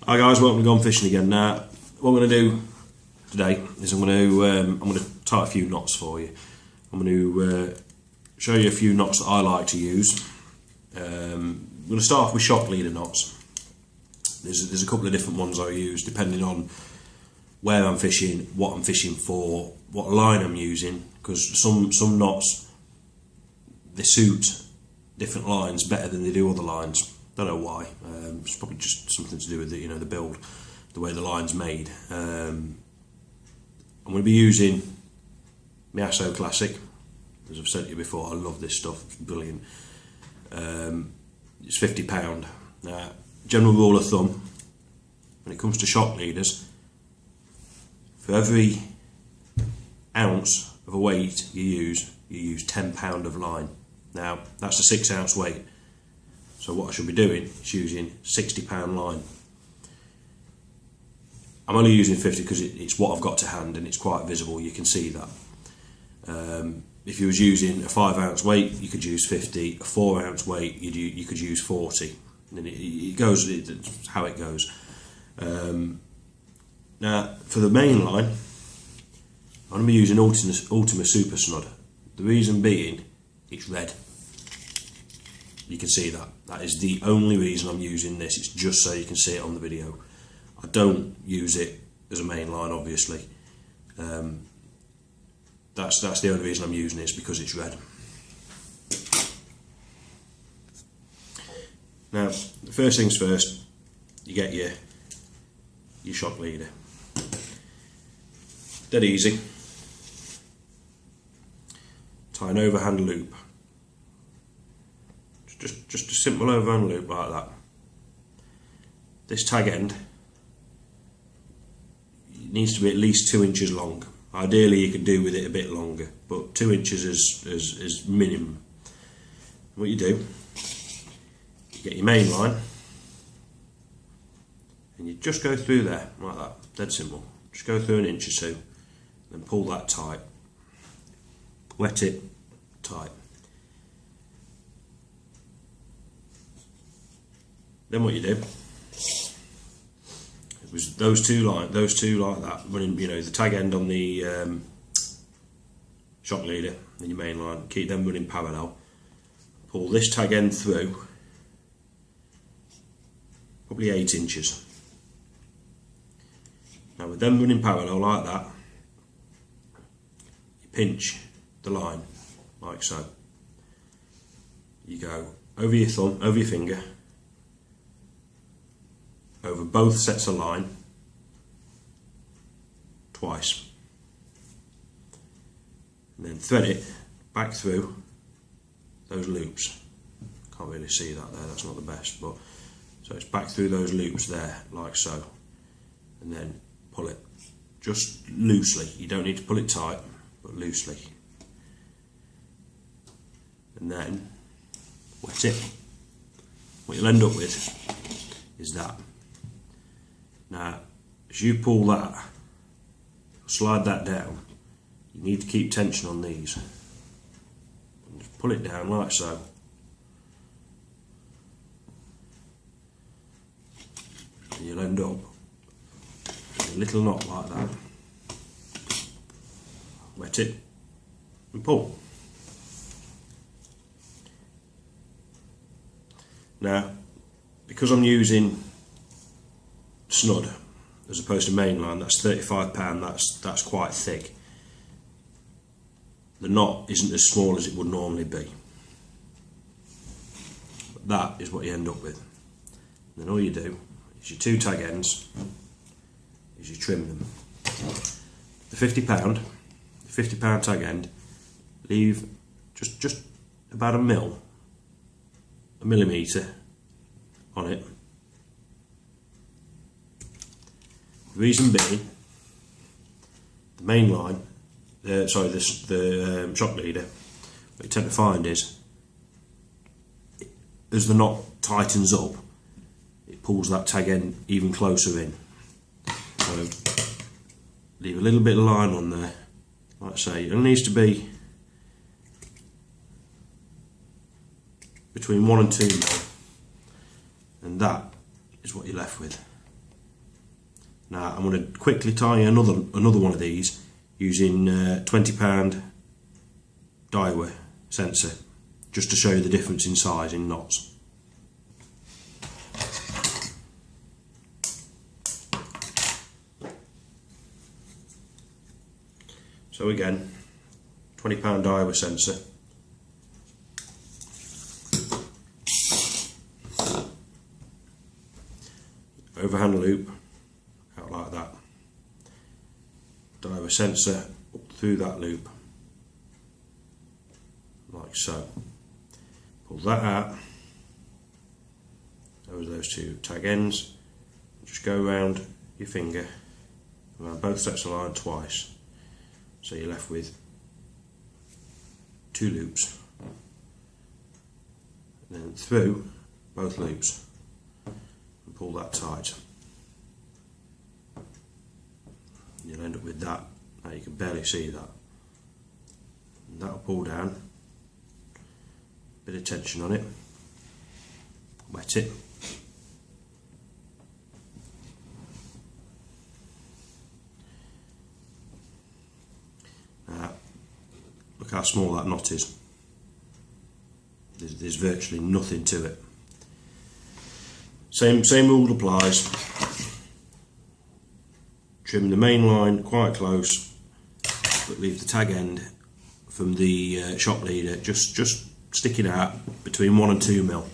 Hi guys, welcome to Gone Fishing again. Now, what I'm going to do today is I'm going to tie a few knots for you. I'm going to show you a few knots that I like to use. I'm going to start off with shock leader knots. There's a couple of different ones I use depending on where I'm fishing, what I'm fishing for, what line I'm using, because some knots, they suit different lines better than they do other lines. Don't know why. It's probably just something to do with the build, the way the line's made. I'm going to be using Miasso Classic. As I've said to you before, I love this stuff. It's brilliant. It's £50. Now, general rule of thumb, when it comes to shock leaders, for every ounce of a weight you use 10 pound of line. Now, that's a 6 ounce weight. So what I should be doing is using 60 pound line. I'm only using 50 because it's what I've got to hand and it's quite visible, you can see that. If you was using a 5 ounce weight, you could use 50, a 4 ounce weight, you could use 40. And it goes, it's how it goes. Now, for the main line, I'm going to be using Ultima Super Snud. The reason being, it's red. You can see that. That is the only reason I'm using this. It's just so you can see it on the video. I don't use it as a main line, obviously. That's the only reason I'm using it, is because it's red. Now, first things first, you get your shock leader. Dead easy. Tie an overhand loop. Just a simple overhand loop like that. This tag end needs to be at least 2 inches long. Ideally you could do with it a bit longer, but 2 inches is minimum. What you do, you get your main line and you just go through there like that, dead simple. Just go through 1 inch or two, then pull that tight. Wet it tight. Then what you do, it was those two like that, running, the tag end on the shock leader and your main line, keep them running parallel. Pull this tag end through, probably 8 inches. Now with them running parallel like that, you pinch the line, like so. You go over your thumb, over your finger, over both sets of line twice, and then thread it back through those loops. Can't really see that there, that's not the best, but so it's back through those loops there, like so, and then pull it just loosely. You don't need to pull it tight, but loosely, and then wet it. What you'll end up with is that. Now, as you pull that, slide that down, you need to keep tension on these. And just pull it down like so. And you'll end up with a little knot like that. Wet it and pull. Now, because I'm using snud as opposed to mainline, that's £35, that's quite thick. The knot isn't as small as it would normally be, but that is what you end up with. And then all you do is your 2 tag ends is you trim them. The £50 tag end, leave just about a millimetre on it. The reason being, the main line, the shock leader, what you tend to find is, as the knot tightens up, it pulls that tag end even closer in. So leave a little bit of line on there, like I say. It needs to be between 1 and 2 mil, and that is what you're left with. Now I'm going to quickly tie another one of these using £20 Daiwa sensor, just to show you the difference in size in knots. So again, £20 Daiwa sensor. Overhand loop out like that. Daiwa sensor up through that loop, like so. Pull that out over those two tag ends. Just go around your finger around both sets of line twice. So you're left with 2 loops, and then through both loops and pull that tight. And you'll end up with that. Now you can barely see that. And that'll pull down, bit of tension on it, wet it. Look how small that knot is. There's virtually nothing to it. Same rule applies. Trim the main line quite close, but leave the tag end from the shop leader just sticking out between 1 and 2 mil,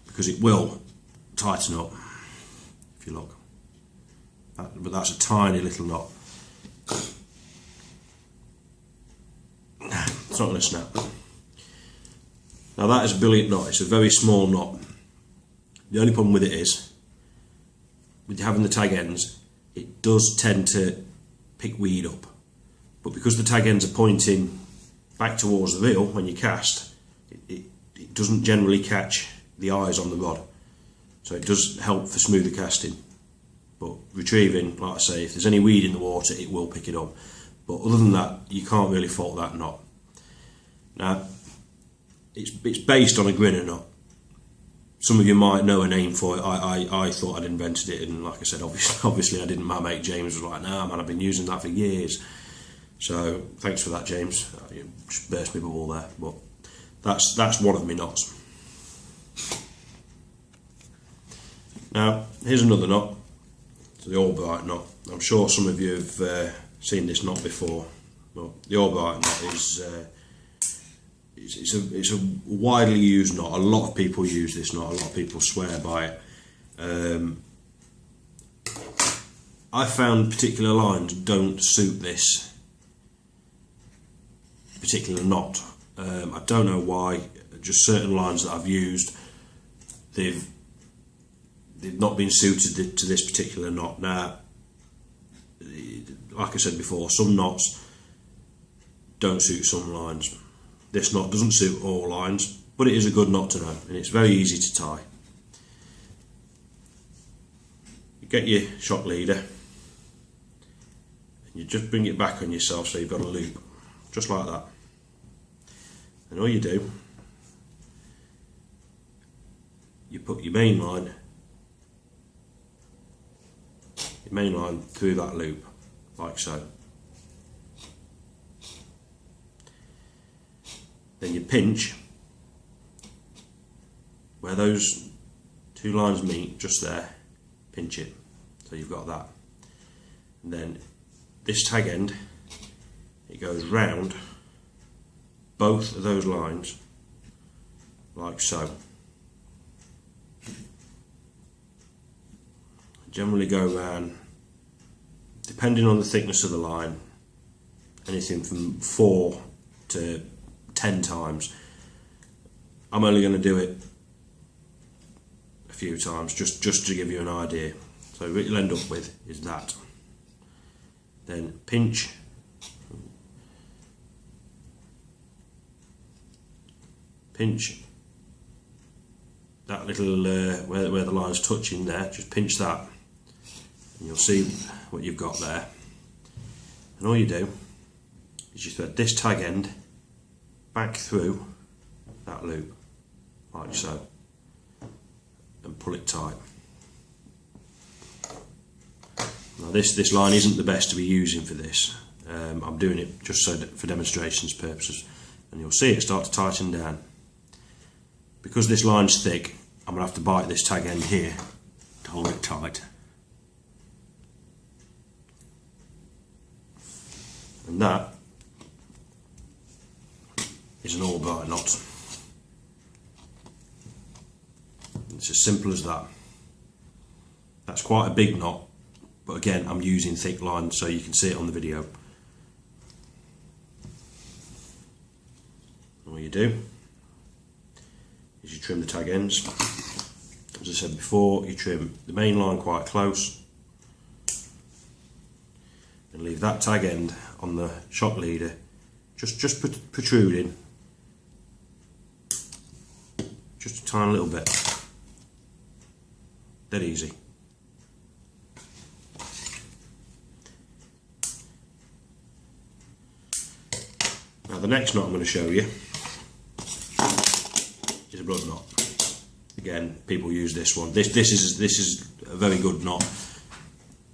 because it will tighten up if you look. But that's a tiny little knot. It's not going to snap. Now that is a brilliant knot. It's a very small knot. The only problem with it is, with having the tag ends, it does tend to pick weed up. But because the tag ends are pointing back towards the reel when you cast, it doesn't generally catch the eyes on the rod. So it does help for smoother casting. But retrieving, like I say, if there's any weed in the water, it will pick it up. But other than that, you can't really fault that knot. Now, it's based on a grinner knot. Some of you might know a name for it. I thought I'd invented it, and like I said, obviously I didn't. My mate James was like, "Nah, man, I've been using that for years." So thanks for that, James. You just burst my bubble there. But that's one of my knots. Now here's another knot. It's the Albright knot. I'm sure some of you have seen this knot before. But the Albright knot is. It's a widely used knot. A lot of people use this knot. A lot of people swear by it. I found particular lines don't suit this particular knot. I don't know why. Just certain lines that I've used, they've not been suited to this particular knot. Now, like I said before, some knots don't suit some lines. This knot doesn't suit all lines, but it is a good knot to know, and it's very easy to tie. You get your shock leader, and you just bring it back on yourself so you've got a loop, just like that. And all you do, you put your main line through that loop, like so. Then you pinch where those 2 lines meet, just there, pinch it, so you've got that. And then this tag end, it goes round both of those lines, like so. Generally go round, depending on the thickness of the line, anything from 4 to 10 times. I'm only going to do it a few times just to give you an idea. So what you'll end up with is that. Then pinch, that little where the line's touching there, just pinch that, and you'll see what you've got there. And all you do is you thread this tag end back through that loop, like so, and pull it tight. Now this line isn't the best to be using for this. I'm doing it just so that for demonstrations purposes, and you'll see it start to tighten down. Because this line's thick, I'm going to have to bite this tag end here to hold it tight. And that is an Albright knot. It's as simple as that. That's quite a big knot, but again, I'm using thick line so you can see it on the video. And what you do is you trim the tag ends. As I said before, you trim the main line quite close and leave that tag end on the shock leader just protruding just a tiny little bit. Dead easy. Now the next knot I'm going to show you is a blood knot. Again, people use this one. This is a very good knot.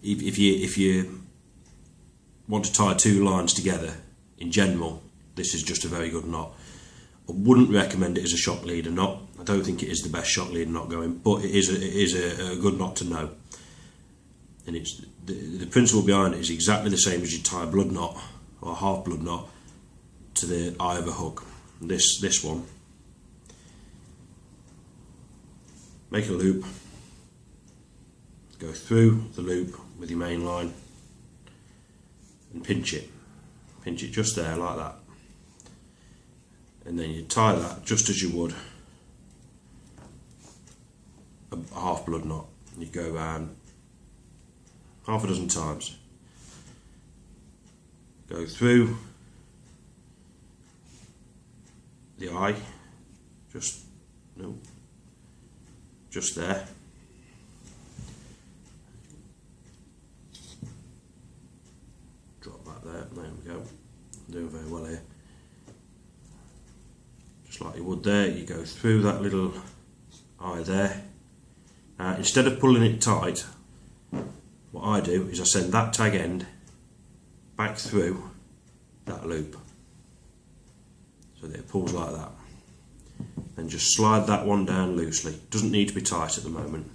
If you want to tie two lines together, in general, this is just a very good knot. I wouldn't recommend it as a shock leader knot. I don't think it is the best shock leader knot going, but it is a good knot to know. And it's the principle behind it is exactly the same as you tie a blood knot or a half blood knot to the eye of a hook. This one, make a loop, go through the loop with your main line and pinch it just there like that, and then you tie that just as you would a half blood knot. You go around half a dozen times, go through the eye, just there, drop that there we go, doing very well here, just like you would there. You go through that little eye there. Now instead of pulling it tight, what I do is I send that tag end back through that loop so that it pulls like that. Then just slide that one down loosely. Doesn't need to be tight at the moment.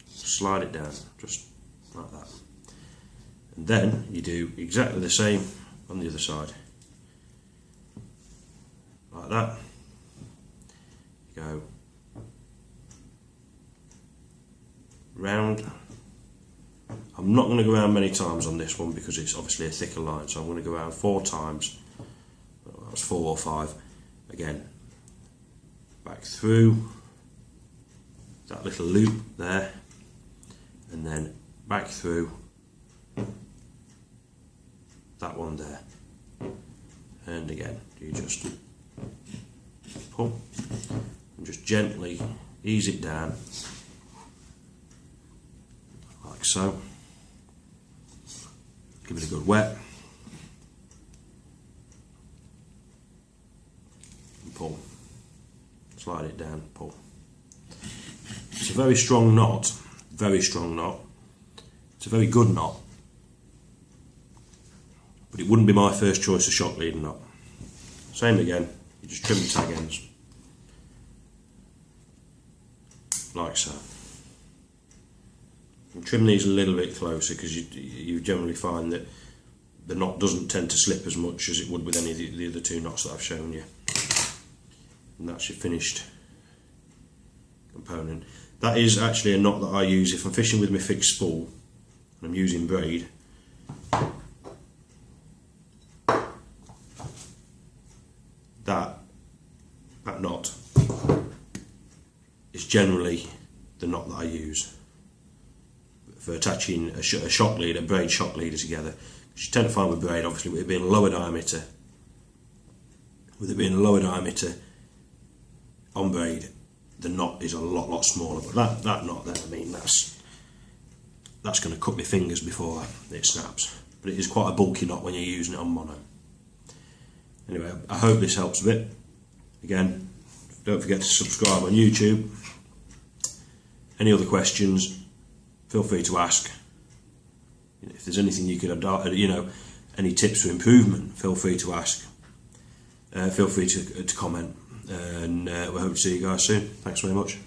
Slide it down just like that. And then you do exactly the same on the other side. Like that. You go round. I'm not going to go around many times on this one because it's obviously a thicker line, so I'm going to go around 4 times. Well, that was 4 or 5. Again, back through that little loop there, and then back through that one there, and again you just pull and just gently ease it down like so. Give it a good wet and pull. Slide it down, pull. It's a very strong knot, very strong knot. It's a very good knot, but it wouldn't be my first choice of shock leader knot. Same again, you just trim the tag ends, like so. And trim these a little bit closer because you generally find that the knot doesn't tend to slip as much as it would with any of the other 2 knots that I've shown you. And that's your finished component. That is actually a knot that I use if I'm fishing with my fixed spool and I'm using braid. That knot is generally the knot that I use for attaching a shock leader, braid shock leader together. Because you tend to find with braid, obviously, with it being a lower diameter, on braid, the knot is a lot smaller. But that knot there, I mean, that's going to cut my fingers before it snaps. But it is quite a bulky knot when you're using it on mono. Anyway, I hope this helps a bit. Again, don't forget to subscribe on YouTube. Any other questions, feel free to ask. if there's anything you could adopt, any tips for improvement, feel free to ask. Feel free to comment, and we hope to see you guys soon. Thanks very much.